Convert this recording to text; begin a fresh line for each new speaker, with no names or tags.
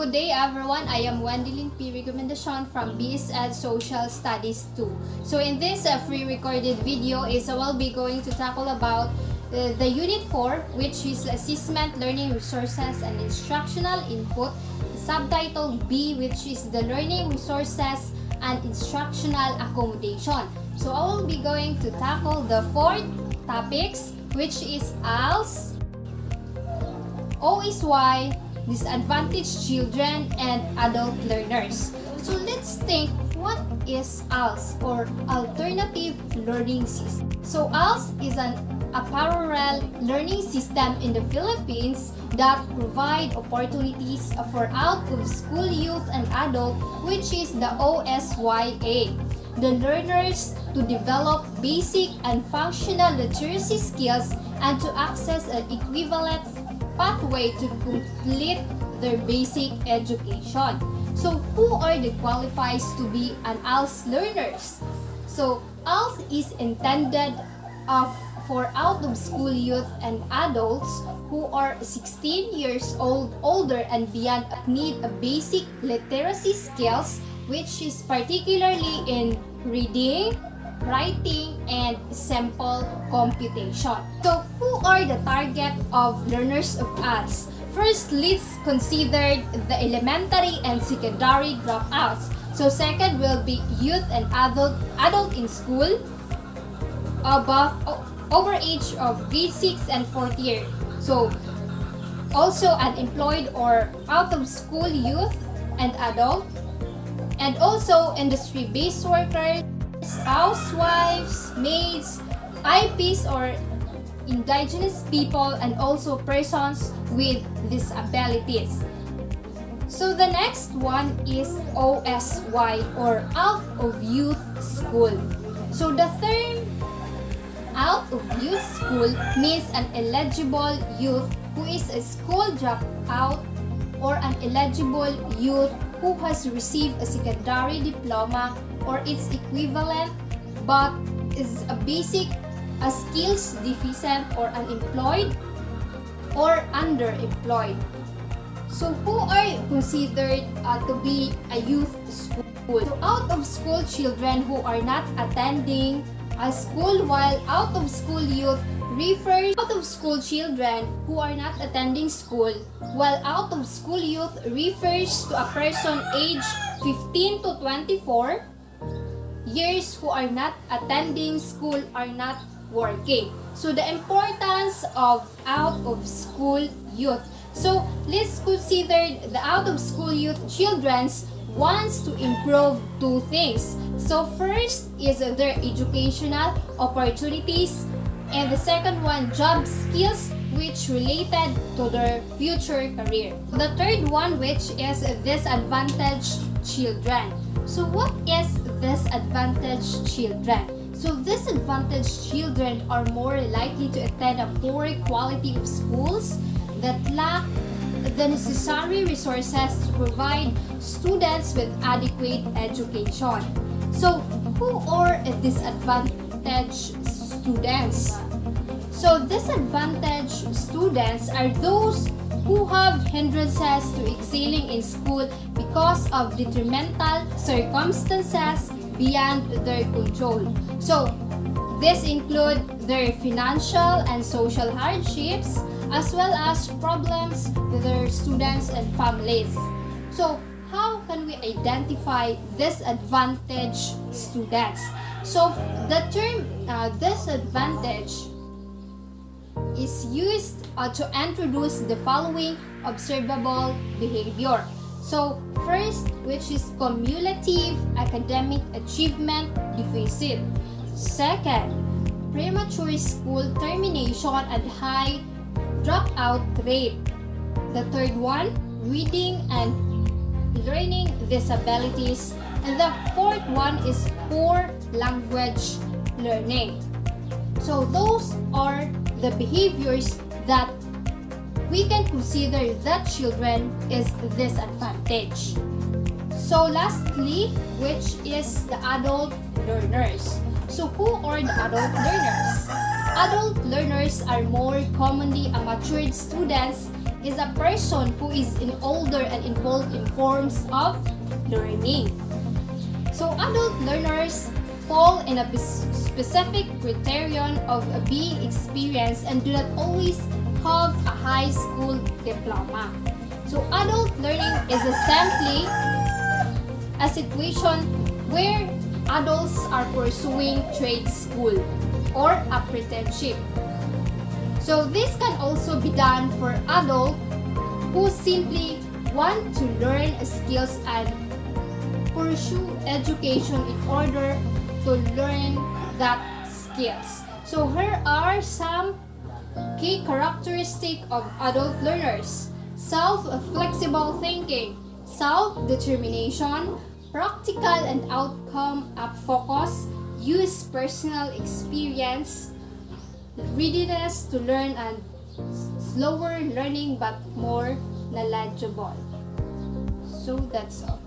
Good day everyone, I am Wendilyn P. Recommendation from BSED Social Studies 2. So in this free recorded video I will be going to tackle about the Unit 4, which is Assessment, Learning Resources and Instructional Input. Subtitle B, which is the Learning Resources and Instructional Accommodation. So I will be going to tackle the 4 topics, which is ALS, O is Y, disadvantaged children, and adult learners. So let's think, what is ALS, or Alternative Learning System? So ALS is a parallel learning system in the Philippines that provide opportunities for out-of-school youth and adult, which is the OSYA, the learners to develop basic and functional literacy skills and to access an equivalent pathway to complete their basic education. So who are the qualifies to be an ALS learners? So ALS is intended for out-of-school youth and adults who are 16 years old, older and beyond, need a basic literacy skills, which is particularly in reading, writing, and simple computation. So who are the target of learners of ALS? First, let's consider the elementary and secondary dropouts. So second will be youth and adult in school over age of grade 6 and 4th year. So also unemployed or out of school youth and adult, and also industry-based workers, housewives, maids, IPs or indigenous people, and also persons with disabilities. So the next one is OSY, or out of youth school. So the term out of youth school means an eligible youth who is a school dropout or an eligible youth who has received a secondary diploma or its equivalent but is a basic skills deficient or unemployed or underemployed. So who are considered to be a youth school? So out of school children who are not attending a school, while out of school youth refers out of school children who are not attending school, while out of school youth refers to a person aged 15 to 24 years who are not attending school, are not working. So the importance of out of school youth. So let's consider the out of school youth children's wants to improve 2 things. So first is their educational opportunities, and the second one, job skills which related to their future career. The third one, which is disadvantaged children. So what is disadvantaged children? So disadvantaged children are more likely to attend a poor quality of schools that lack the necessary resources to provide students with adequate education. So who are disadvantaged students? So disadvantaged students are those who have hindrances to excelling in school because of detrimental circumstances beyond their control. So this include their financial and social hardships, as well as problems with their students and families. So how can we identify disadvantaged students? So the term disadvantage is used to introduce the following observable behavior. So first, which is cumulative academic achievement deficit. Second, premature school termination and high dropout rate. The third one, reading and learning disabilities. And the fourth one is poor language learning. So those are the behaviors that we can consider that children is disadvantaged. So lastly, which is the adult learners. So who are the adult learners? Adult learners are more commonly matured students is a person who is older and involved in forms of learning. So adult learners fall in a specific criterion of being experienced and do not always have a high school diploma. So adult learning is simply a situation where adults are pursuing trade school or apprenticeship. So this can also be done for adults who simply want to learn skills and pursue education in order to learn that skills. So here are some key characteristics of adult learners: self-flexible thinking, self-determination, practical and outcome focus, use personal experience, readiness to learn, and slower learning but more knowledgeable. So that's all.